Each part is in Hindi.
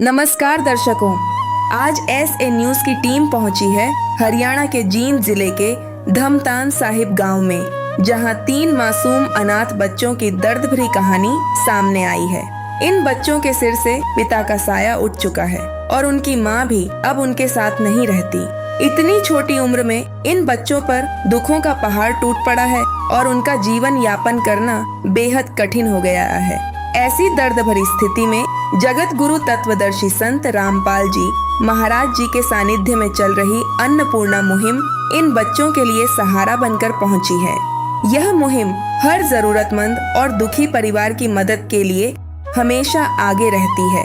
नमस्कार दर्शकों, आज SA न्यूज की टीम पहुंची है हरियाणा के जींद जिले के धमतान साहिब गांव में, जहां 3 मासूम अनाथ बच्चों की दर्द भरी कहानी सामने आई है। इन बच्चों के सिर से पिता का साया उठ चुका है और उनकी मां भी अब उनके साथ नहीं रहती। इतनी छोटी उम्र में इन बच्चों पर दुखों का पहाड़ टूट पड़ा है और उनका जीवन यापन करना बेहद कठिन हो गया है। ऐसी दर्द भरी स्थिति में जगत गुरु तत्वदर्शी संत रामपाल जी महाराज जी के सानिध्य में चल रही अन्नपूर्णा मुहिम इन बच्चों के लिए सहारा बनकर पहुंची है। यह मुहिम हर जरूरतमंद और दुखी परिवार की मदद के लिए हमेशा आगे रहती है।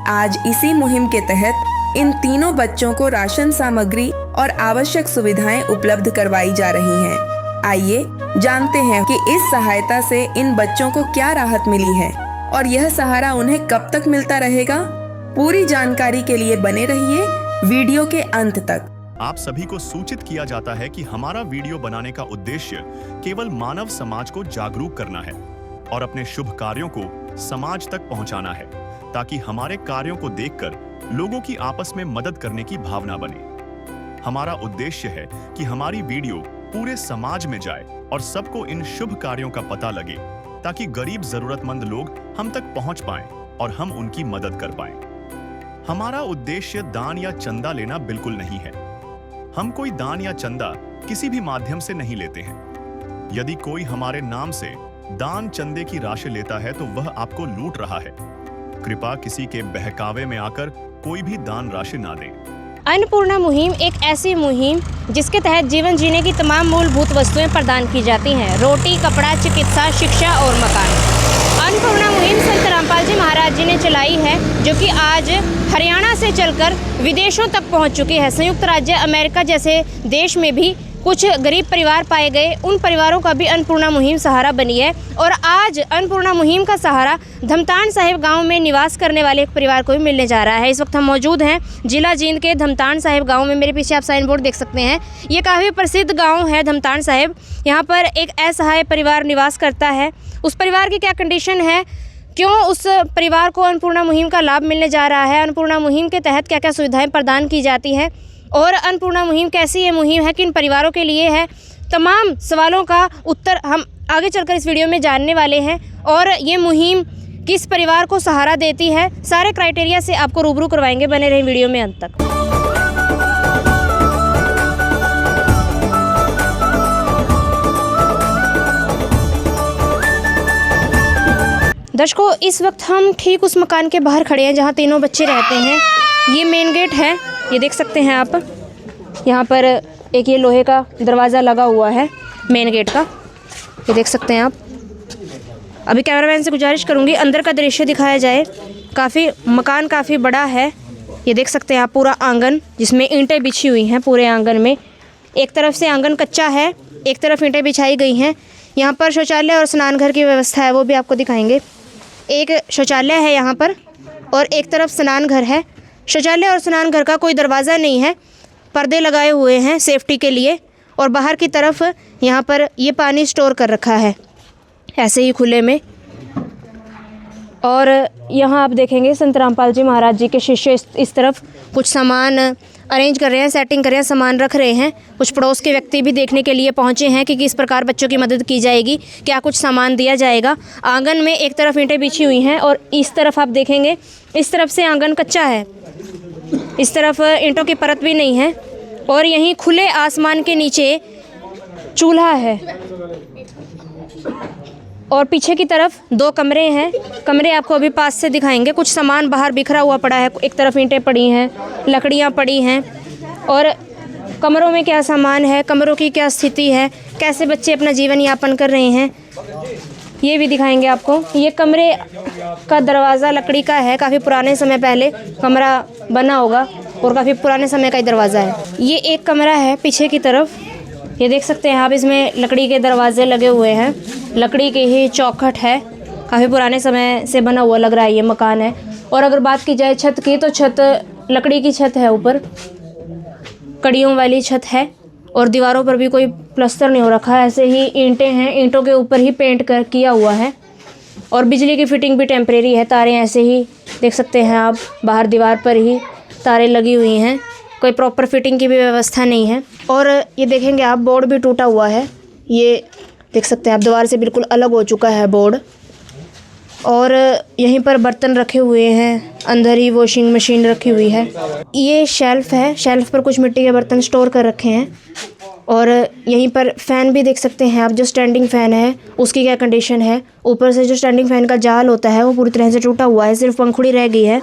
आज इसी मुहिम के तहत इन तीनों बच्चों को राशन सामग्री और आवश्यक सुविधाएं उपलब्ध करवाई जा रही हैं। आइए जानते हैं कि इस सहायता से इन बच्चों को क्या राहत मिली है और यह सहारा उन्हें कब तक मिलता रहेगा। पूरी जानकारी के लिए बने रहिए वीडियो के अंत तक। आप सभी को सूचित किया जाता है कि हमारा वीडियो बनाने का उद्देश्य केवल मानव समाज को जागरूक करना है और अपने शुभ कार्यों को समाज तक पहुंचाना है, ताकि हमारे कार्यों को देखकर लोगों की आपस में मदद करने की भावना बने। हमारा उद्देश्य है कि हमारी वीडियो पूरे समाज में जाए और सबको इन शुभ कार्यों का पता लगे, ताकि गरीब जरूरतमंद लोग हम तक पहुंच पाएं और हम उनकी मदद कर पाएं। हमारा उद्देश्य दान या चंदा लेना बिल्कुल नहीं है। हम कोई दान या चंदा किसी भी माध्यम से नहीं लेते हैं। यदि कोई हमारे नाम से दान चंदे की राशि लेता है तो वह आपको लूट रहा है। कृपया किसी के बहकावे में आकर कोई भी दान राशि ना दें। अन्नपूर्णा मुहिम एक ऐसी मुहिम जिसके तहत जीवन जीने की तमाम मूलभूत वस्तुएं प्रदान की जाती हैं: रोटी, कपड़ा, चिकित्सा, शिक्षा और मकान। अन्नपूर्णा मुहिम संत रामपाल जी महाराज जी ने चलाई है, जो कि आज हरियाणा से चलकर विदेशों तक पहुंच चुकी है। संयुक्त राज्य अमेरिका जैसे देश में भी कुछ गरीब परिवार पाए गए, उन परिवारों का भी अन्नपूर्णा मुहिम सहारा बनी है। और आज अन्नपूर्णा मुहिम का सहारा धमतान साहिब गांव में निवास करने वाले एक परिवार को भी मिलने जा रहा है। इस वक्त हम मौजूद हैं जिला जींद के धमतान साहिब गांव में। मेरे पीछे आप साइन बोर्ड देख सकते हैं। ये काफ़ी प्रसिद्ध गांव है धमतान साहिब। यहाँ पर एक असहाय परिवार निवास करता है। उस परिवार की क्या कंडीशन है, क्यों उस परिवार को अन्नपूर्णा मुहिम का लाभ मिलने जा रहा है, अन्नपूर्णा मुहिम के तहत क्या क्या सुविधाएँ प्रदान की जाती हैं, और अन्नपूर्णा मुहिम कैसी ये मुहिम है, किन परिवारों के लिए है, तमाम सवालों का उत्तर हम आगे चलकर इस वीडियो में जानने वाले हैं। और ये मुहिम किस परिवार को सहारा देती है, सारे क्राइटेरिया से आपको रूबरू करवाएंगे। बने रहें वीडियो में अंत तक। दर्शकों, इस वक्त हम ठीक उस मकान के बाहर खड़े हैं जहाँ तीनों बच्चे रहते हैं। ये मेन गेट है, ये देख सकते हैं आप। यहाँ पर एक ये लोहे का दरवाज़ा लगा हुआ है मेन गेट का, ये देख सकते हैं आप। अभी कैमरामैन से गुजारिश करूँगी अंदर का दृश्य दिखाया जाए। मकान काफ़ी बड़ा है। ये देख सकते हैं आप पूरा आंगन, जिसमें ईंटें बिछी हुई हैं पूरे आंगन में। एक तरफ से आंगन कच्चा है, एक तरफ ईंटें बिछाई गई हैं। यहाँ पर शौचालय और स्नान घर की व्यवस्था है, वो भी आपको दिखाएंगे। एक शौचालय है यहाँ पर और एक तरफ स्नान घर है। शौचालय और स्नान घर का कोई दरवाज़ा नहीं है, पर्दे लगाए हुए हैं सेफ्टी के लिए। और बाहर की तरफ यहाँ पर ये पानी स्टोर कर रखा है ऐसे ही खुले में। और यहाँ आप देखेंगे संत रामपाल जी महाराज जी के शिष्य इस तरफ कुछ सामान अरेंज कर रहे हैं, सेटिंग कर रहे हैं, सामान रख रहे हैं। कुछ पड़ोस के व्यक्ति भी देखने के लिए पहुँचे हैं कि किस प्रकार बच्चों की मदद की जाएगी, क्या कुछ सामान दिया जाएगा। आंगन में एक तरफ ईंटें बिछी हुई हैं और इस तरफ आप देखेंगे इस तरफ से आंगन कच्चा है, इस तरफ ईंटों की परत भी नहीं है। और यहीं खुले आसमान के नीचे चूल्हा है और पीछे की तरफ 2 कमरे हैं। कमरे आपको अभी पास से दिखाएंगे। कुछ सामान बाहर बिखरा हुआ पड़ा है, एक तरफ ईंटें पड़ी हैं, लकड़ियाँ पड़ी हैं। और कमरों में क्या सामान है, कमरों की क्या स्थिति है, कैसे बच्चे अपना जीवन यापन कर रहे हैं, ये भी दिखाएंगे आपको। ये कमरे का दरवाज़ा लकड़ी का है, काफ़ी पुराने समय पहले कमरा बना होगा और काफ़ी पुराने समय का ही दरवाज़ा है। ये एक कमरा है पीछे की तरफ, ये देख सकते हैं आप। इसमें लकड़ी के दरवाजे लगे हुए हैं, लकड़ी की ही चौखट है, काफ़ी पुराने समय से बना हुआ लग रहा है ये मकान है। और अगर बात की जाए छत की, तो छत लकड़ी की छत है, ऊपर कड़ियों वाली छत है और दीवारों पर भी कोई प्लास्टर नहीं हो रखा है, ऐसे ही ईंटें हैं, ईंटों के ऊपर ही पेंट किया हुआ है। और बिजली की फिटिंग भी टेम्परेरी है। तारें ऐसे ही देख सकते हैं आप, बाहर दीवार पर ही तारें लगी हुई हैं, कोई प्रॉपर फिटिंग की भी व्यवस्था नहीं है। और ये देखेंगे आप, बोर्ड भी टूटा हुआ है, ये देख सकते हैं आप, दीवार से बिल्कुल अलग हो चुका है बोर्ड। और यहीं पर बर्तन रखे हुए हैं, अंदर ही वॉशिंग मशीन रखी हुई है। ये शेल्फ़ है, शेल्फ़ पर कुछ मिट्टी के बर्तन स्टोर कर रखे हैं। और यहीं पर फ़ैन भी देख सकते हैं आप, जो स्टैंडिंग फ़ैन है उसकी क्या कंडीशन है। ऊपर से जो स्टैंडिंग फ़ैन का जाल होता है वो पूरी तरह से टूटा हुआ है, सिर्फ पंखुड़ी रह गई है।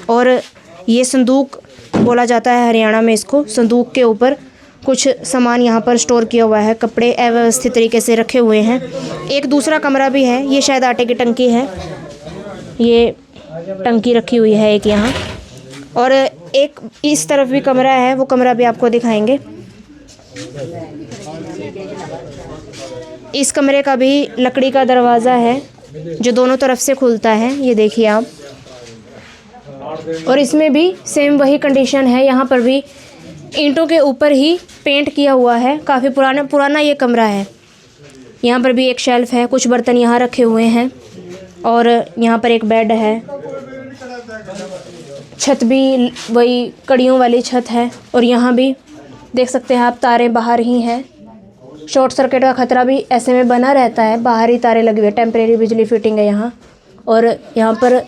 और ये संदूक बोला जाता है हरियाणा में इसको। संदूक के ऊपर कुछ सामान यहाँ पर स्टोर किया हुआ है, कपड़े अव्यवस्थित तरीके से रखे हुए हैं। एक दूसरा कमरा भी है, ये शायद आटे की टंकी है, ये टंकी रखी हुई है एक यहाँ। और एक इस तरफ भी कमरा है, वो कमरा भी आपको दिखाएंगे। इस कमरे का भी लकड़ी का दरवाज़ा है जो दोनों तरफ से खुलता है, ये देखिए आप। और इसमें भी सेम वही कंडीशन है, यहाँ पर भी ईंटों के ऊपर ही पेंट किया हुआ है। काफ़ी पुराना ये कमरा है। यहाँ पर भी एक शेल्फ़ है, कुछ बर्तन यहाँ रखे हुए हैं। और यहाँ पर एक बेड है, छत भी वही कड़ियों वाली छत है। और यहाँ भी देख सकते हैं आप, तारें बाहर ही हैं। शॉर्ट सर्किट का ख़तरा भी ऐसे में बना रहता है, बाहर ही तारें लगी हुई है, टेम्परेरी बिजली फिटिंग है यहाँ। और यहाँ पर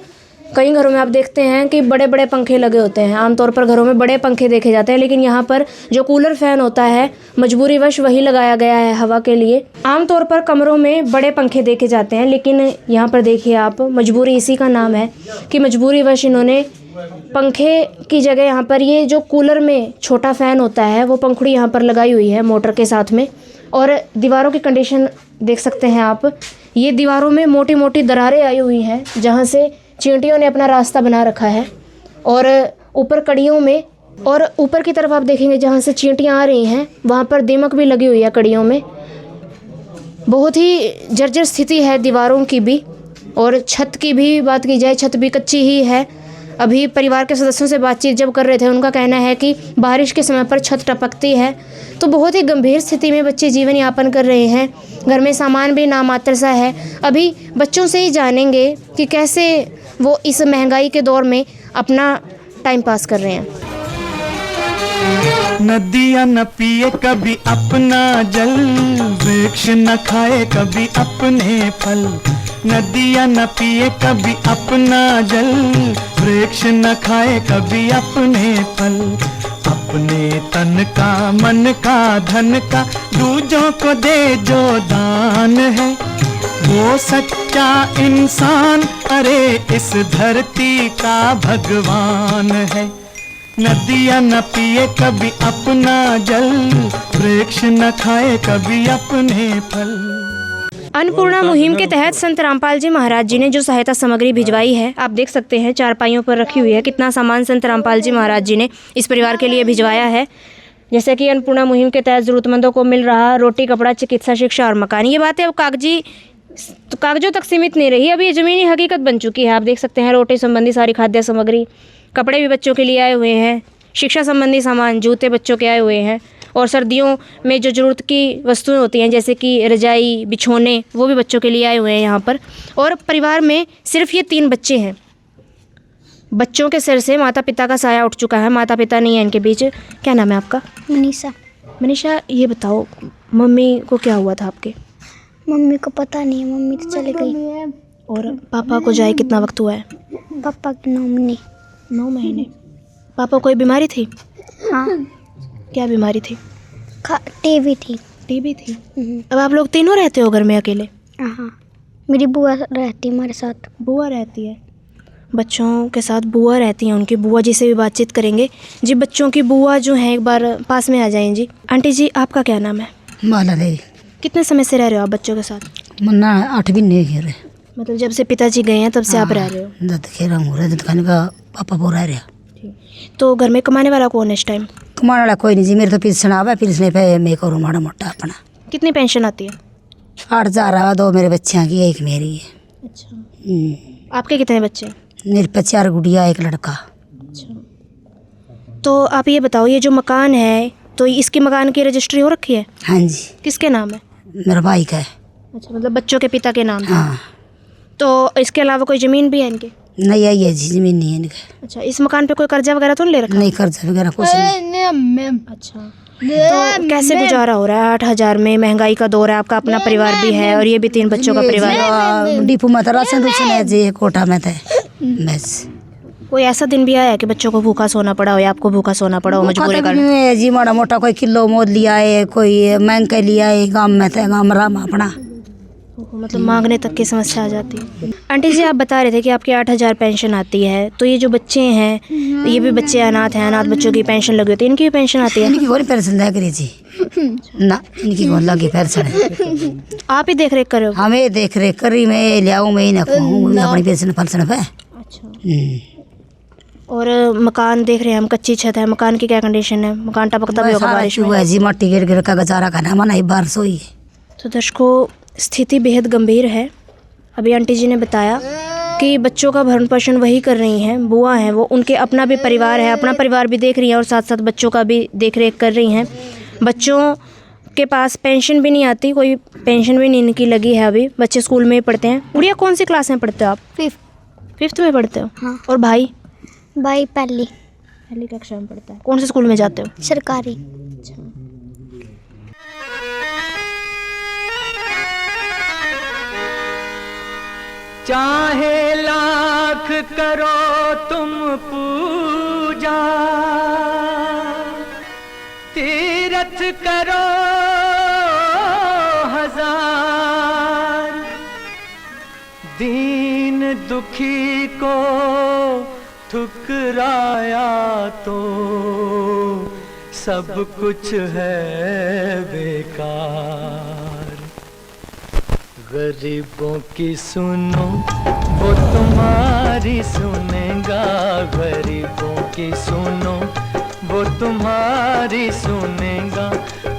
कई घरों में आप देखते हैं कि बड़े बड़े पंखे लगे होते हैं। आमतौर पर घरों में बड़े पंखे देखे जाते हैं, लेकिन यहाँ पर जो कूलर फ़ैन होता है मजबूरीवश वही लगाया गया है हवा के लिए। आमतौर पर कमरों में बड़े पंखे देखे जाते हैं, लेकिन यहाँ पर देखिए आप, मजबूरी इसी का नाम है कि मजबूरीवश इन्होंने पंखे की जगह यहाँ पर ये जो कूलर में छोटा फ़ैन होता है वो पंखुड़ी यहाँ पर लगाई हुई है मोटर के साथ में। और दीवारों की कंडीशन देख सकते हैं आप, ये दीवारों में मोटी मोटी दरारें आई हुई हैं जहाँ से चींटियों ने अपना रास्ता बना रखा है। और ऊपर कड़ियों में, और ऊपर की तरफ आप देखेंगे जहाँ से चींटियाँ आ रही हैं वहाँ पर दीमक भी लगी हुई है कड़ियों में। बहुत ही जर्जर स्थिति है दीवारों की भी। और छत की भी बात की जाए, छत भी कच्ची ही है। अभी परिवार के सदस्यों से बातचीत जब कर रहे थे, उनका कहना है कि बारिश के समय पर छत टपकती है। तो बहुत ही गंभीर स्थिति में बच्चे जीवन यापन कर रहे हैं। घर में सामान भी नामात्र सा है। अभी बच्चों से ही जानेंगे कि कैसे वो इस महंगाई के दौर में अपना टाइम पास कर रहे हैं। नदियाँ न पिए कभी अपना जल, वृक्ष न खाए कभी अपने फल। नदियाँ न पिए कभी अपना जल, वृक्ष न खाए कभी अपने फल। अपने तन का, मन का, धन का दूजों को दे जो दान है, वो सच्चा इंसान, अरे इस धरती का भगवान है। नदियाँ न पिए कभी अपना जल, वृक्ष न खाए कभी अपने फल। अन्नपूर्णा मुहिम के तहत संत रामपाल जी महाराज जी ने जो सहायता सामग्री भिजवाई है, आप देख सकते हैं चारपाइयों पर रखी हुई है। कितना सामान संत रामपाल जी महाराज जी ने इस परिवार के लिए भिजवाया है। जैसे कि अन्नपूर्णा मुहिम के तहत ज़रूरतमंदों को मिल रहा रोटी, कपड़ा, चिकित्सा, शिक्षा और मकान। ये बातें अब कागजों तक सीमित नहीं रही, अभी ये ज़मीनी हकीकत बन चुकी है। आप देख सकते हैं रोटी संबंधी सारी खाद्य सामग्री, कपड़े भी बच्चों के लिए आए हुए हैं, शिक्षा संबंधी सामान, जूते बच्चों के आए हुए हैं। और सर्दियों में जो ज़रूरत की वस्तुएं होती हैं जैसे कि रजाई, बिछोने, वो भी बच्चों के लिए आए हुए हैं यहाँ पर। और परिवार में सिर्फ ये 3 बच्चे हैं। बच्चों के सिर से माता पिता का साया उठ चुका है, माता पिता नहीं है इनके बीच। क्या नाम है आपका? मनीषा। मनीषा, ये बताओ मम्मी को क्या हुआ था आपके? मम्मी को पता नहीं है, मम्मी तो चली गई। और पापा को जाए कितना वक्त हुआ है? पापा की 9 महीने। 9 महीने। पापा कोई बीमारी थी? हाँ। क्या बीमारी थी? टीबी थी। टीबी थी। अब आप लोग तीनों रहते हो घर में अकेले? हाँ, मेरी बुआ रहती है हमारे साथ। बुआ रहती है, बच्चों के साथ बुआ रहती हैं। उनकी बुआ जी से भी बातचीत करेंगे। जी, बच्चों की बुआ जो हैं एक बार पास में आ जाएं जी। आंटी जी, आपका क्या नाम है? माला देवी। कितने समय से रह रहे हो आप बच्चों के साथ? मन्ना 8 महीने के रहे। मतलब जब से पिताजी गए हैं तब से आप रह रहे हो? दत्त खेरा मुरा दत्त खाने का पापा बोल रहा। तो घर में कमाने वाला कौन है इस टाइम? कमाने वाला कोई नहीं जी, मेरे तो पेंशन आवा, पेंशन पे मैं करूँ माड़ा मोटा अपना। कितनी पेंशन आती है? 8,000 आवा, 2 मेरे बच्चियाँ की, 1 मेरी है। अच्छा, आपके कितने बच्चे हैं? मेरे 4 गुड़िया, 1 लड़का। अच्छा, तो आप ये बताओ, ये जो मकान है तो इसके मकान की रजिस्ट्री हो रखी है? हाँ जी। किसके नाम है? मेरा भाई का है। अच्छा, मतलब बच्चों के पिता के नाम है। हाँ। तो इसके अलावा कोई ज़मीन भी है इनकी? नहीं आई है जी, जमीन नहीं है इनके। अच्छा, इस मकान पे कोई कर्जा वगैरह तो नहीं ले रखा? नहीं कर्जा वगैरह कुछ नहीं। अच्छा, तो कैसे गुजारा हो रहा है? 8,000 में महंगाई का दौर है, आपका अपना परिवार भी है और ये भी 3 बच्चों का परिवार है। डिपो में तो राशन रूसन है जी, कोटा में थे बस। कोई ऐसा दिन भी आया है कि बच्चों को भूखा सोना पड़ा हो या आपको भूखा सोना पड़ा हो मजबूरी खाता कारण? भी नहीं है जी, माड़ा मोटा कोई किलो मोद लिया है, कोई महंग के लिया है, गाँव में थे, गाँव में राम अपना। मतलब मांगने तक की समस्या आ जाती है। आंटी जी, आप बता रहे थे कि आपकी 8,000 पेंशन आती है, तो ये जो बच्चे हैं ये भी बच्चे अनाथ हैं, अनाथ बच्चों की पेंशन लगी होती है, इनकी भी पेंशन आती है? इनकी कोई पेंशन नहीं करी जी ना, इनकी कौन लगी पेंशन है। आप ही देख रेख कर रहे हो? हमें देख रेख करी, मैं लियाऊँ, मैं ही ना कहूँ अपनी पेंशन फलसन पे। अच्छा, और मकान देख रहे हैं हम, कच्ची छत है, मकान की क्या कंडीशन है? मकान टपकता भी होगा बारिश में? हुआ जी, मट्टी गिर गिर का गुजारा करना मना, बारिश हुई है। तो दर्शकों, स्थिति बेहद गंभीर है। अभी आंटी जी ने बताया कि बच्चों का भरण पोषण वही कर रही हैं, बुआ हैं वो, उनके अपना भी परिवार है, अपना परिवार भी देख रही हैं और साथ साथ बच्चों का भी देख रेख कर रही हैं। बच्चों के पास पेंशन भी नहीं आती, कोई पेंशन भी नहीं इनकी लगी है अभी। बच्चे स्कूल में ही पढ़ते हैं। गुड़िया कौन सी क्लास में पढ़ते हो आप? 5th में पढ़ते हो? हाँ। और भाई? भाई पहली कक्षा में पढ़ता है। कौन से स्कूल में जाते हो? सरकारी। चाहे लाख करो तुम पूजा, तीरथ करो 1000, दीन दुखी को ठुकराया तो सब कुछ है बेकार। गरीबों की सुनो वो तुम्हारी सुनेगा, गरीबों की सुनो वो तुम्हारी सुनेगा।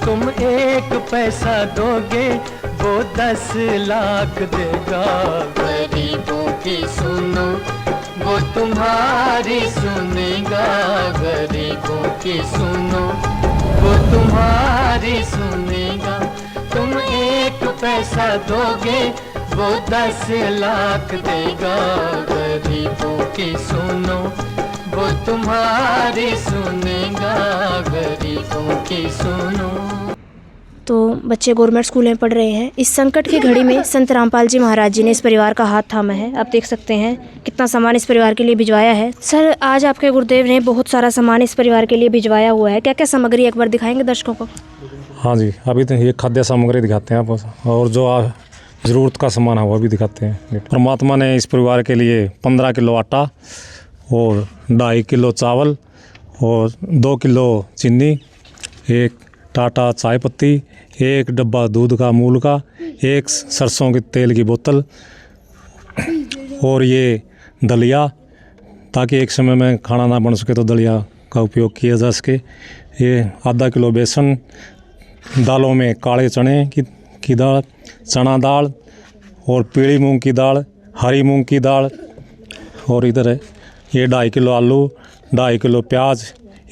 तुम 1 पैसा दोगे वो 10 लाख देगा। गरीबों की सुनो वो तुम्हारी सुनेगा, गरीबों की सुनो वो तुम्हारी सुनेगा। तुम 1 पैसा दोगे वो 10 लाख देगा। गरीबों की सुनो वो तुम्हारी सुनेगा, गरीबों की सुनो। तो बच्चे गवर्नमेंट स्कूल में पढ़ रहे हैं। इस संकट की घड़ी में संत रामपाल जी महाराज जी ने इस परिवार का हाथ थामा है। आप देख सकते हैं कितना सामान इस परिवार के लिए भिजवाया है। सर, आज आपके गुरुदेव ने बहुत सारा सामान इस परिवार के लिए भिजवाया हुआ है। क्या क्या सामग्री एक बार दिखाएंगे दर्शकों को? हाँ जी, अभी तो ये खाद्य सामग्री दिखाते हैं आप, और जो ज़रूरत का सामान है वो भी दिखाते हैं। परमात्मा ने इस परिवार के लिए 15 किलो आटा और 2.5 किलो चावल और 2 किलो चीनी, 1 टाटा चाय पत्ती, 1 डब्बा दूध का अमूल का, 1 सरसों के तेल की बोतल और ये दलिया, ताकि एक समय में खाना ना बन सके तो दलिया का उपयोग किया जा सके। ये आधा किलो बेसन, दालों में काले चने की दाल, चना दाल और पीली मूंग की दाल, हरी मूंग की दाल, और इधर है ये 2.5 किलो आलू, 2.5 किलो प्याज,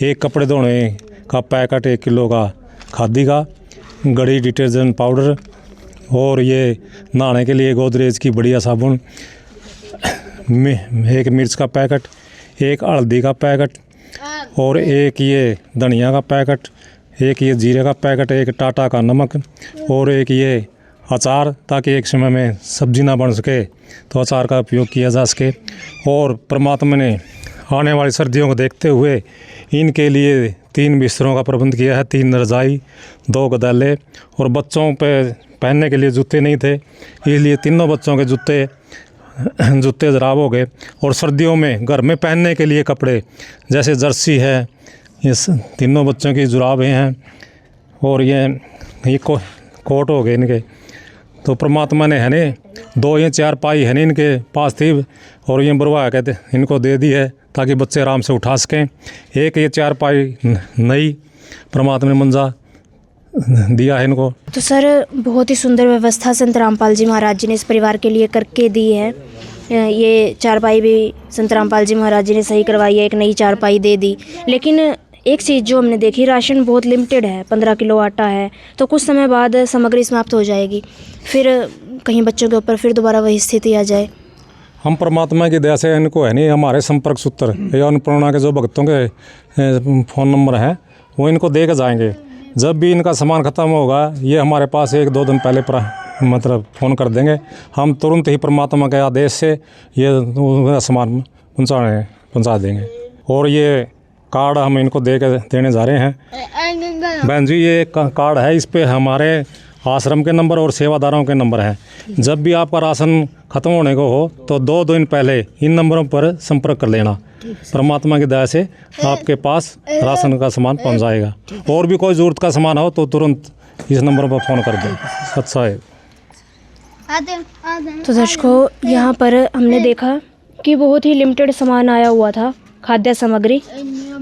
1 कपड़े धोने का पैकेट, 1 किलो का खादी का, गड़ी डिटर्जेंट पाउडर, और ये नहाने के लिए गोदरेज की बढ़िया साबुन, 1 मिर्च का पैकेट, 1 हल्दी का पैकेट, और 1 ये धनिया का पैकेट, 1 ये जीरे का पैकेट, 1 टाटा का नमक, और 1 ये अचार, ताकि एक समय में सब्जी ना बन सके तो अचार का उपयोग किया जा सके। और परमात्मा ने आने वाली सर्दियों को देखते हुए इनके लिए 3 बिस्तरों का प्रबंध किया है, 3 रजाई, 2 गदाले, और बच्चों पे पहनने के लिए जूते नहीं थे, इसलिए तीनों बच्चों के जूते ख़राब हो गए। और सर्दियों में घर में पहनने के लिए कपड़े जैसे जर्सी है, ये तीनों बच्चों की जुराबें हैं, और ये कोट हो गए इनके। तो परमात्मा ने है ने 2 या 4 पाई है ने इनके पास थी, और ये बरवा कहते इनको दे दी है ताकि बच्चे आराम से उठा सकें। 1 ये 4 पाई नई परमात्मा ने मंजा दिया है इनको। तो सर, बहुत ही सुंदर व्यवस्था संत रामपाल जी महाराज जी ने इस परिवार के लिए करके दी है। ये चारपाई भी संत रामपाल जी महाराज जी ने सही करवाई है, एक नई चारपाई दे दी। लेकिन एक चीज़ जो हमने देखी, राशन बहुत लिमिटेड है, 15 किलो आटा है, तो कुछ समय बाद सामग्री समाप्त हो जाएगी, फिर कहीं बच्चों के ऊपर फिर दोबारा वही स्थिति आ जाए। हम परमात्मा की दया से इनको है नहीं, हमारे संपर्क सूत्र या अन्नपूर्णा के जो भक्तों के फ़ोन नंबर हैं वो इनको दे के जाएंगे। जब भी इनका सामान ख़त्म होगा ये हमारे पास 1-2 दिन पहले मतलब फ़ोन कर देंगे। हम तुरंत ही परमात्मा के आदेश से ये सामान पहुंचा देंगे। और ये कार्ड हम इनको देने जा रहे हैं। बहन जी ये कार्ड है, इस पे हमारे आश्रम के नंबर और सेवादारों के नंबर हैं। जब भी आपका राशन ख़त्म होने को हो तो 2 दिन पहले इन नंबरों पर संपर्क कर लेना। परमात्मा की दया से आपके पास राशन का सामान पहुंच जाएगा। और भी कोई ज़रूरत का सामान हो तो तुरंत इस नंबर पर फ़ोन कर दें। अच्छा है। तो दर्शकों यहाँ पर हमने देखा कि बहुत ही लिमिटेड सामान आया हुआ था, खाद्य सामग्री।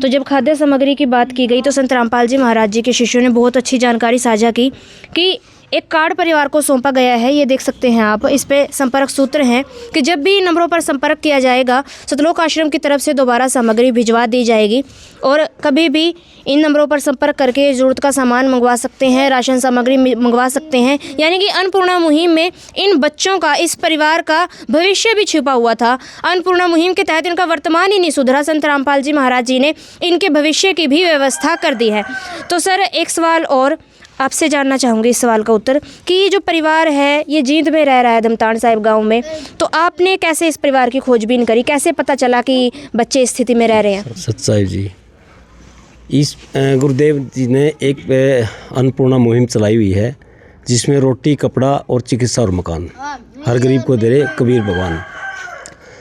तो जब खाद्य सामग्री की बात की गई तो संत रामपाल जी महाराज जी के शिष्यों ने बहुत अच्छी जानकारी साझा की कि एक कार्ड परिवार को सौंपा गया है। ये देख सकते हैं आप, इस पे संपर्क सूत्र हैं कि जब भी इन नंबरों पर संपर्क किया जाएगा सतलोक आश्रम की तरफ से दोबारा सामग्री भिजवा दी जाएगी। और कभी भी इन नंबरों पर संपर्क करके ज़रूरत का सामान मंगवा सकते हैं, राशन सामग्री मंगवा सकते हैं। यानी कि अन्नपूर्णा मुहिम में इन बच्चों का, इस परिवार का भविष्य भी छिपा हुआ था। अन्नपूर्णा मुहिम के तहत इनका वर्तमान ही नहीं सुधरा, संत रामपाल जी महाराज जी ने इनके भविष्य की भी व्यवस्था कर दी है। तो सर एक सवाल और आपसे जानना चाहूँगी, इस सवाल का उत्तर कि ये जो परिवार है ये जींद में रह रहा है धमतान साहिब गांव में, तो आपने कैसे इस परिवार की खोजबीन करी, कैसे पता चला कि बच्चे इस स्थिति में रह रहे हैं? सच्चाई जी, इस गुरुदेव जी ने एक अन्नपूर्णा मुहिम चलाई हुई है जिसमें रोटी, कपड़ा और चिकित्सा और मकान हर गरीब को दे रहे कबीर भगवान।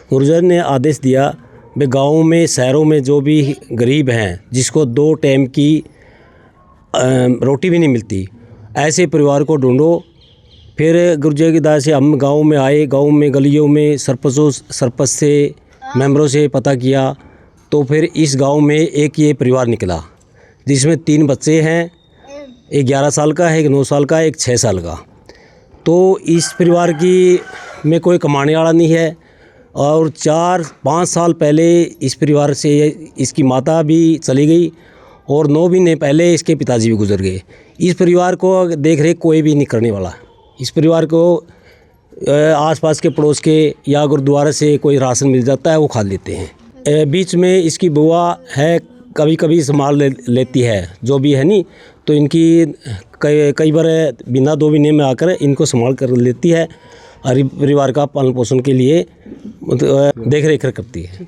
गुरुजन ने आदेश दिया वे गाँव में, शहरों में जो भी गरीब हैं जिसको 2 टाइम की रोटी भी नहीं मिलती, ऐसे परिवार को ढूंढो। फिर गुरुजी की दया से हम गांव में आए, गांव में गलियों में सरपंच से, मेंबरों से पता किया तो फिर इस गांव में एक ये परिवार निकला जिसमें 3 बच्चे हैं, एक 11 साल का है, एक 9 साल का है, एक 6 साल का। तो इस परिवार की में कोई कमाने वाला नहीं है और 4-5 साल पहले इस परिवार से इसकी माता भी चली गई और 9 महीने पहले इसके पिताजी भी गुजर गए। इस परिवार को देख रेख कोई भी नहीं करने वाला। इस परिवार को आसपास के पड़ोस के या गुरुद्वारे से कोई राशन मिल जाता है वो खा लेते हैं। बीच में इसकी बुआ है, कभी कभी संभाल लेती है जो भी है नहीं, तो इनकी कई बार बिना 2 महीने में आकर इनको संभाल कर लेती है और परिवार का पालन पोषण के लिए देख रेख करती है।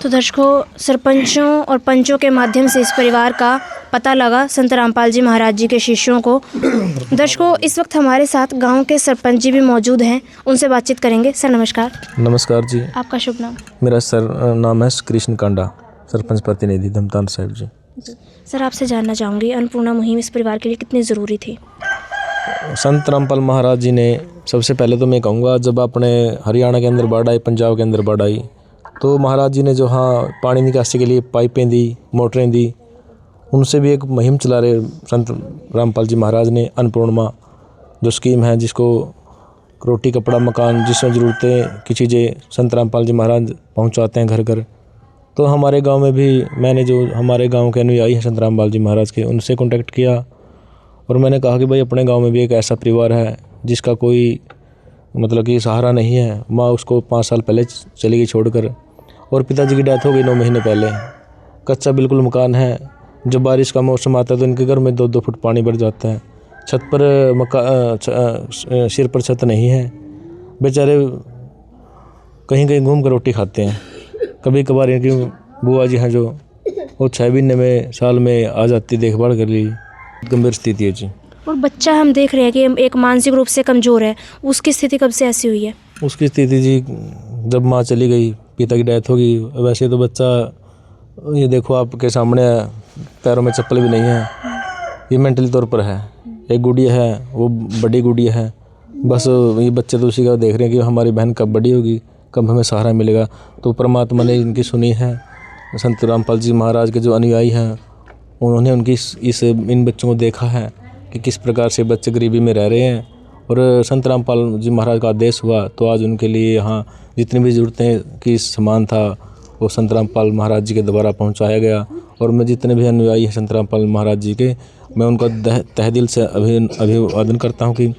तो दर्शकों, सरपंचों और पंचों के माध्यम से इस परिवार का पता लगा, संत रामपाल जी महाराज जी के शिष्यों को। दर्शकों, इस वक्त हमारे साथ गांव के सरपंच जी भी मौजूद हैं, उनसे बातचीत करेंगे। सर नमस्कार। नमस्कार जी। आपका शुभ नाम? मेरा सर नाम है कृष्ण कांडा, सरपंच प्रतिनिधि धमतान साहिब जी। सर आपसे जानना चाहूँगी, अन्नपूर्णा मुहिम इस परिवार के लिए कितनी ज़रूरी थी? संत रामपाल महाराज जी ने, सबसे पहले तो मैं कहूँगा, जब अपने हरियाणा के अंदर बाढ़ आई, पंजाब के अंदर बाढ़ आई, तो महाराज जी ने जो हाँ पानी निकासी के लिए पाइपें दी, मोटरें दी, उनसे भी एक मुहिम चला रहे संत रामपाल जी महाराज ने। अन्नपूर्णा जो स्कीम है जिसको रोटी, कपड़ा, मकान, जिसमें ज़रूरतें की चीज़ें संत रामपाल जी महाराज पहुंचाते हैं घर घर। तो हमारे गांव में भी मैंने, जो हमारे गांव के अनुयायी हैं संत रामपाल जी महाराज के, उनसे कांटेक्ट किया और मैंने कहा कि भाई अपने गांव में भी एक ऐसा परिवार है जिसका कोई मतलब कि सहारा नहीं है। माँ उसको 5 साल पहले चली गई छोड़कर और पिताजी की डेथ हो गई 9 महीने पहले। कच्चा बिल्कुल मकान है, जब बारिश का मौसम आता है तो इनके घर में 2-2 फुट पानी भर जाता है। छत पर सिर पर छत नहीं है, बेचारे कहीं कहीं घूम कर रोटी खाते हैं। कभी कभार इनकी बुआ जी हैं जो वो 6 महीने में, साल में आ जाती, देखभाल कर ली। गंभीर स्थिति है जी। और बच्चा हम देख रहे हैं कि एक मानसिक रूप से कमज़ोर है, उसकी स्थिति कब से ऐसी हुई है? उसकी स्थिति जी, जब माँ चली गई, पिता की डेथ होगी। वैसे तो बच्चा, ये देखो आपके सामने है, पैरों में चप्पल भी नहीं है, ये मेंटली तौर पर है। एक गुड़िया है, वो बड़ी गुड़िया है, बस ये बच्चे तो उसी का देख रहे हैं कि हमारी बहन कब बड़ी होगी, कब हमें सहारा मिलेगा। तो परमात्मा ने इनकी सुनी है। संत रामपाल जी महाराज के जो अनुयायी हैं उन्होंने उनकी इन बच्चों को देखा है कि किस प्रकार से बच्चे गरीबी में रह रहे हैं, और संत रामपाल जी महाराज का आदेश हुआ तो आज उनके लिए यहाँ जितनी भी ज़रूरतें की सामान था वो संत रामपाल महाराज जी के द्वारा पहुँचाया गया। और मैं जितने भी अनुयायी हैं संत रामपाल महाराज जी के, मैं उनका तहे दिल से अभिवादन करता हूँ कि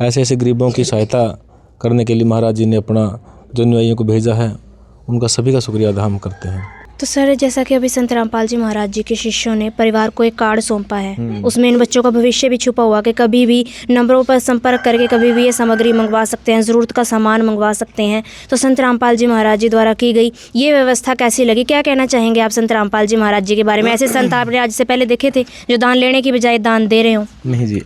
ऐसे ऐसे गरीबों की सहायता करने के लिए महाराज जी ने अपना जो अनुयायियों को भेजा है, उनका सभी का शुक्रिया अदा हम करते हैं। तो सर, जैसा कि अभी संत रामपाल जी महाराज जी के शिष्यों ने परिवार को एक कार्ड सौंपा है, उसमें इन बच्चों का भविष्य भी छुपा हुआ कि कभी भी नंबरों पर संपर्क करके कभी भी ये सामग्री मंगवा सकते हैं, ज़रूरत का सामान मंगवा सकते हैं। तो संत रामपाल जी महाराज जी द्वारा की गई ये व्यवस्था कैसी लगी? क्या कहना चाहेंगे आप संत रामपाल जी महाराज जी के बारे में? ऐसे संत आपने आज से पहले देखे थे जो दान लेने की बजाय दान दे रहे हो? नहीं जी,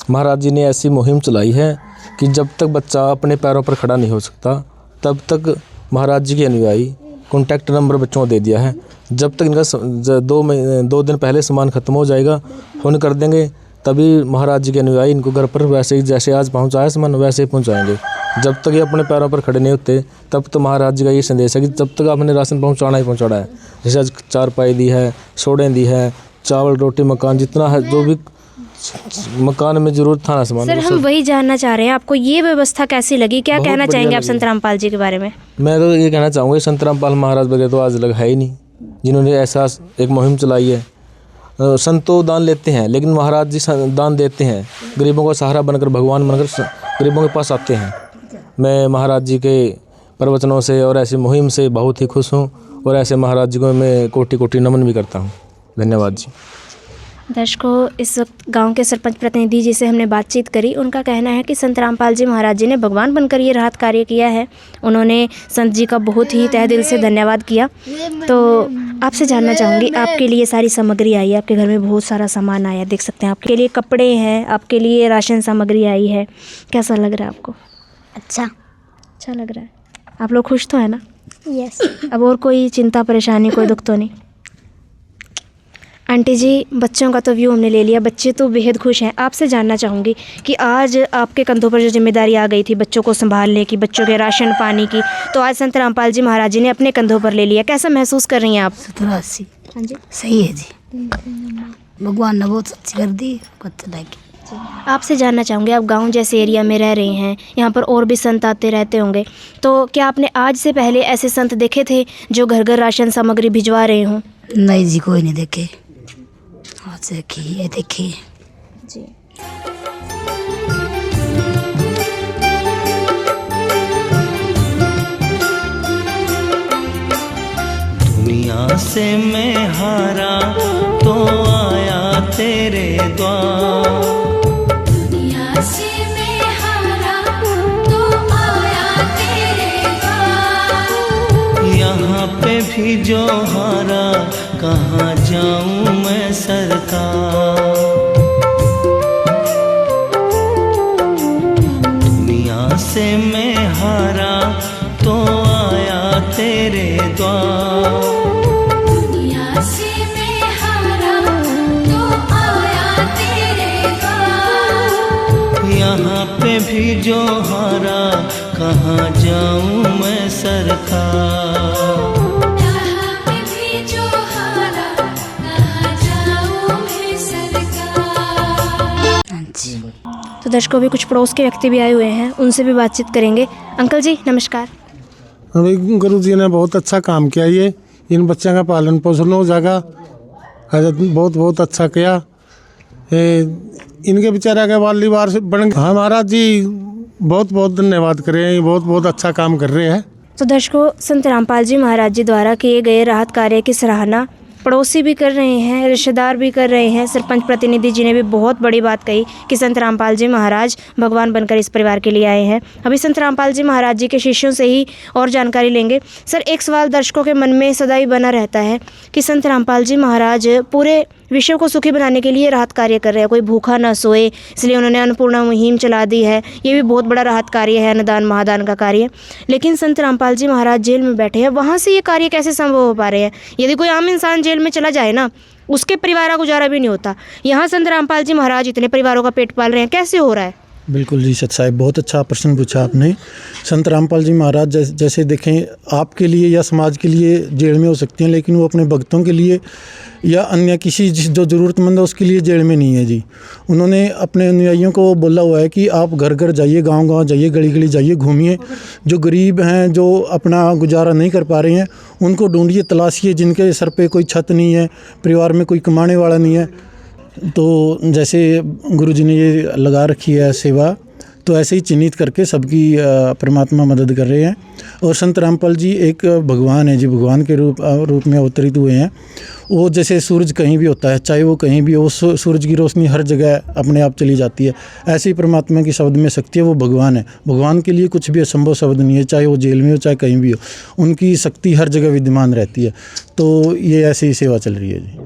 महाराज जी ने ऐसी मुहिम चलाई है कि जब तक बच्चा अपने पैरों पर खड़ा नहीं हो सकता तब तक महाराज जी के अनुयायी कॉन्टैक्ट नंबर बच्चों को दे दिया है। जब तक इनका 2 दिन पहले सामान ख़त्म हो जाएगा, फ़ोन कर देंगे, तभी महाराज जी के अनुयायी इनको घर पर वैसे ही जैसे आज पहुंचाया सामान वैसे ही पहुंचाएंगे। जब तक ये अपने पैरों पर खड़े नहीं होते तब तो महाराज जी का ये संदेश है कि जब तक आपने राशन पहुंचाना ही पहुंचाना है। जैसे आज चारपाई दी है, सोडें दी है, चावल रोटी मकान जितना है, जो भी मकान में जरूरत था ना सामान। सर, हम वही जानना चाह रहे हैं, आपको ये व्यवस्था कैसी लगी? क्या कहना चाहेंगे आप संत रामपाल जी के बारे में? मैं तो ये कहना चाहूँगा, संत रामपाल महाराज वगैरह तो आज लग है ही नहीं, जिन्होंने ऐसा एक मुहिम चलाई है। संत तो दान लेते हैं, लेकिन महाराज जी दान देते हैं, गरीबों का सहारा बनकर, भगवान बनकर गरीबों के पास आते हैं। मैं महाराज जी के प्रवचनों से और ऐसी मुहिम से बहुत ही खुश हूँ और ऐसे महाराज जी को मैं कोटि कोटि नमन भी करता हूँ। धन्यवाद जी। दर्शकों, इस वक्त गांव के सरपंच प्रतिनिधि जिसे हमने बातचीत करी, उनका कहना है कि संत रामपाल जी महाराज जी ने भगवान बनकर ये राहत कार्य किया है। उन्होंने संत जी का बहुत ही तहे दिल से धन्यवाद किया। तो आपसे जानना चाहूँगी, आपके लिए सारी सामग्री आई है, आपके घर में बहुत सारा सामान आया, देख सकते हैं आपके लिए कपड़े हैं, आपके लिए राशन सामग्री आई है, कैसा लग रहा है आपको? अच्छा लग रहा है। आप लोग खुश तो है ना? यस। अब और कोई चिंता परेशानी, कोई दुख तो नहीं? आंटी जी, बच्चों का तो व्यू हमने ले लिया, बच्चे तो बेहद खुश हैं। आपसे जानना चाहूँगी कि आज आपके कंधों पर जो जिम्मेदारी आ गई थी बच्चों को संभालने की, बच्चों के राशन पानी की, तो आज संत रामपाल जी महाराज जी ने अपने कंधों पर ले लिया, कैसा महसूस कर रही हैं आप? 87। हाँ जी, सही है जी, भगवान ने बहुत अच्छी कर दी। आपसे जानना चाहूँगी, आप गांव जैसे एरिया में रह रहे हैं, यहाँ पर और भी संत आते रहते होंगे, तो क्या आपने आज से पहले ऐसे संत देखे थे जो घर घर राशन सामग्री भिजवा रहे हों? नहीं जी, कोई नहीं देखे। आज देखिए जी। दुनिया से मैं हारा तो आया तेरे द्वार, दुनिया से मैं हारा तो आया तेरे द्वार। यहाँ पे भी जो हारा कहाँ जाऊँ मैं सरकार। दुनिया से मैं हारा तो आया तेरे द्वार, दुनिया से मैं हारा तो आया तेरे द्वार। यहाँ पे भी जो हारा कहाँ जाऊँ मैं सरकार। तो दर्शकों, भी कुछ पड़ोस के व्यक्ति भी आए हुए हैं, उनसे भी बातचीत करेंगे। अंकल जी नमस्कार। अभी गुरु जी ने बहुत अच्छा काम किया, ये इन बच्चों का पालन पोषण हो जाएगा, बहुत बहुत अच्छा किया। इनके बेचारा के वाली बार से बन हाँ महाराज जी बहुत बहुत धन्यवाद करें, बहुत बहुत अच्छा काम कर रहे हैं। तो दर्शकों, संत रामपाल जी महाराज जी द्वारा किए गए राहत कार्य की सराहना पड़ोसी भी कर रहे हैं, रिश्तेदार भी कर रहे हैं। सरपंच प्रतिनिधि जी ने भी बहुत बड़ी बात कही कि संत रामपाल जी महाराज भगवान बनकर इस परिवार के लिए आए हैं। अभी संत रामपाल जी महाराज जी के शिष्यों से ही और जानकारी लेंगे। सर, एक सवाल दर्शकों के मन में सदा ही बना रहता है कि संत रामपाल जी महाराज पूरे विश्व को सुखी बनाने के लिए राहत कार्य कर रहे हैं, कोई भूखा ना सोए, इसलिए उन्होंने अन्नपूर्णा मुहिम चला दी है। ये भी बहुत बड़ा राहत कार्य है, अन्नदान महादान का कार्य। लेकिन संत रामपाल जी महाराज जेल में बैठे हैं, वहाँ से ये कार्य कैसे संभव हो पा रहे हैं? यदि कोई आम इंसान जेल में चला जाए ना, उसके परिवार का गुजारा भी नहीं होता। यहाँ संत रामपाल जी महाराज इतने परिवारों का पेट पाल रहे हैं, कैसे हो रहा है? बिल्कुल जी सत साहिब, बहुत अच्छा प्रश्न पूछा आपने। संत रामपाल जी महाराज जैसे देखें, आपके लिए या समाज के लिए जेल में हो सकते हैं, लेकिन वो अपने भक्तों के लिए या अन्य किसी जो ज़रूरतमंद है उसके लिए जेल में नहीं है जी। उन्होंने अपने अनुयायियों को बोला हुआ है कि आप घर घर जाइए, गांव-गांव जाइए, गली गली जाइए, घूमिए, जो गरीब हैं, जो अपना गुजारा नहीं कर पा रहे हैं, उनको ढूंढिए, तलाशिए, जिनके सर पे कोई छत नहीं है, परिवार में कोई कमाने वाला नहीं है। तो जैसे गुरु जी ने ये लगा रखी है सेवा, तो ऐसे ही चिन्हित करके सबकी परमात्मा मदद कर रहे हैं। और संत रामपाल जी एक भगवान है जी, भगवान के रूप में अवतरित हुए हैं। वो जैसे सूरज कहीं भी होता है, चाहे वो कहीं भी हो, सूरज की रोशनी हर जगह अपने आप चली जाती है। ऐसे ही परमात्मा की शब्द में शक्ति है, वो भगवान है। भगवान के लिए कुछ भी असंभव शब्द नहीं है, चाहे वो जेल में हो चाहे कहीं भी हो, उनकी शक्ति हर जगह विद्यमान रहती है। तो ये ऐसी ही सेवा चल रही है जी।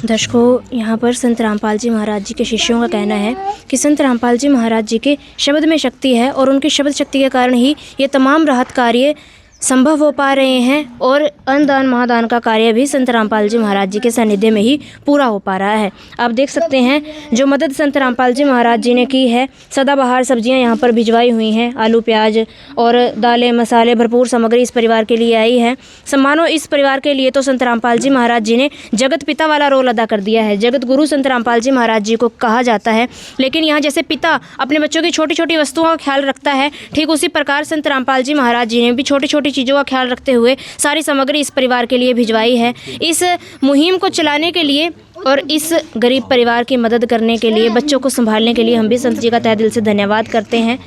दर्शकों, यहाँ पर संत रामपाल जी महाराज जी के शिष्यों का कहना है कि संत रामपाल जी महाराज जी के शब्द में शक्ति है और उनकी शब्द शक्ति के कारण ही ये तमाम राहत कार्य संभव हो पा रहे हैं और अन्नदान महादान का कार्य भी संत रामपाल जी महाराज जी के सानिध्य में ही पूरा हो पा रहा है। आप देख सकते हैं जो मदद संत रामपाल जी महाराज जी ने की है। सदाबहार सब्जियां यहाँ पर भिजवाई हुई हैं, आलू प्याज और दालें मसाले भरपूर सामग्री इस परिवार के लिए आई है। सम्मानो इस परिवार के लिए तो संत रामपाल जी महाराज जी ने जगत पिता वाला रोल अदा कर दिया है। जगत गुरु संत रामपाल जी महाराज जी को कहा जाता है, लेकिन यहाँ जैसे पिता अपने बच्चों की छोटी छोटी वस्तुओं का ख्याल रखता है, ठीक उसी प्रकार संत रामपाल जी महाराज जी ने भी छोटी छोटी चीज़ों का ख्याल रखते हुए सारी सामग्री इस परिवार के लिए भिजवाई है। इस मुहिम को चलाने के लिए और इस गरीब परिवार की मदद करने के लिए, बच्चों को संभालने के लिए हम भी संत जी का तहे दिल से धन्यवाद करते हैं।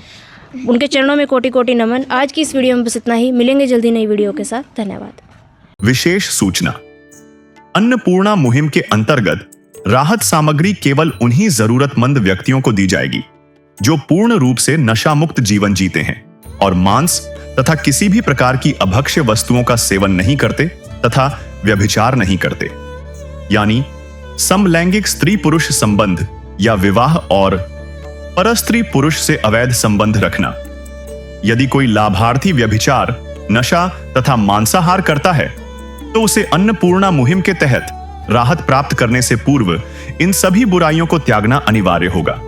उनके चरणों में कोटि कोटि नमन। आज की इस वीडियो में बस इतना ही। मिलेंगे जल्दी नई वीडियो के साथ। धन्यवाद। विशेष सूचना, अन्नपूर्णा मुहिम के अंतर्गत राहत सामग्री केवल उन्हीं जरूरतमंद व्यक्तियों को दी जाएगी जो पूर्ण रूप से नशा मुक्त जीवन जीते हैं और मांस तथा किसी भी प्रकार की अभक्ष्य वस्तुओं का सेवन नहीं करते तथा व्यभिचार नहीं करते, यानी समलैंगिक स्त्री पुरुष संबंध या विवाह और परस्त्री पुरुष से अवैध संबंध रखना। यदि कोई लाभार्थी व्यभिचार, नशा तथा मांसाहार करता है तो उसे अन्नपूर्णा मुहिम के तहत राहत प्राप्त करने से पूर्व इन सभी बुराइयों को त्यागना अनिवार्य होगा।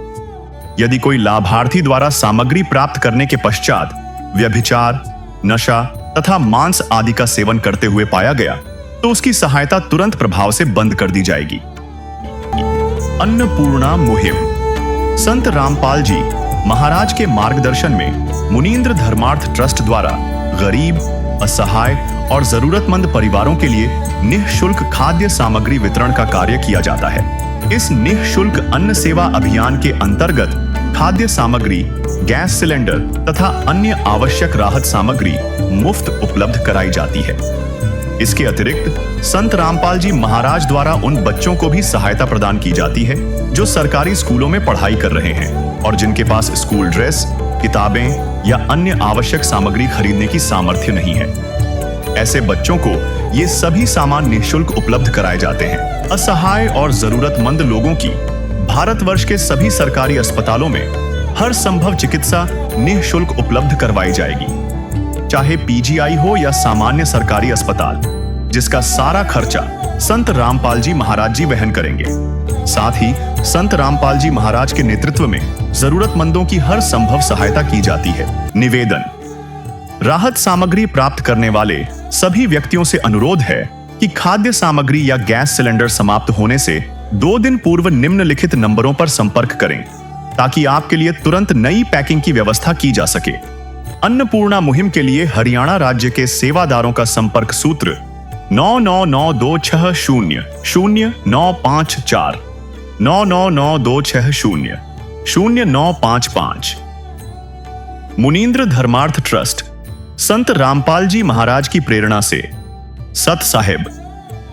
यदि कोई लाभार्थी द्वारा सामग्री प्राप्त करने के पश्चात व्यभिचार, नशा तथा मांस आदि का सेवन करते हुए पाया गया तो उसकी सहायता तुरंत प्रभाव से बंद कर दी जाएगी। अन्नपूर्णा मुहिम संत रामपाल जी महाराज के मार्गदर्शन में मुनींद्र धर्मार्थ ट्रस्ट द्वारा गरीब, असहाय और जरूरतमंद परिवारों के लिए निःशुल्क खाद्य सामग्री वितरण का कार्य किया जाता है। इस निःशुल्क अन्न सेवा अभियान के अंतर्गत खाद्य सामग्री, गैस सिलेंडर तथा अन्य आवश्यक राहत सामग्री मुफ्त उपलब्ध कराई जाती है। इसके अतिरिक्त संत रामपाल जी महाराज द्वारा उन बच्चों को भी सहायता प्रदान की जाती है जो सरकारी स्कूलों में पढ़ाई कर रहे हैं और जिनके पास स्कूल ड्रेस, किताबें या अन्य आवश्यक सामग्री खरीदने की सामर्थ्य नहीं है। ऐसे बच्चों को ये सभी सामान निःशुल्क उपलब्ध कराए जाते हैं। असहाय और जरूरतमंद लोगों की भारतवर्ष के सभी सरकारी अस्पतालों में हर संभव चिकित्सा निःशुल्क उपलब्ध करवाई जाएगी, चाहे पीजीआई हो या सामान्य सरकारी अस्पताल, जिसका सारा खर्चा संत रामपाल जी महाराज जी वहन करेंगे। साथ ही संत रामपाल जी महाराज के नेतृत्व में जरूरतमंदों की हर संभव सहायता की जाती है। निवेदन, राहत सामग्री प्राप्त करने वाले सभी व्यक्तियों से अनुरोध है कि खाद्य सामग्री या गैस सिलेंडर समाप्त होने से 2 दिन पूर्व निम्नलिखित नंबरों पर संपर्क करें ताकि आपके लिए तुरंत नई पैकिंग की व्यवस्था की जा सके। अन्नपूर्णा मुहिम के लिए हरियाणा राज्य के सेवादारों का संपर्क सूत्र 9992600954 9992600955। मुनींद्र धर्मार्थ ट्रस्ट संत रामपाल जी महाराज की प्रेरणा से सत साहिब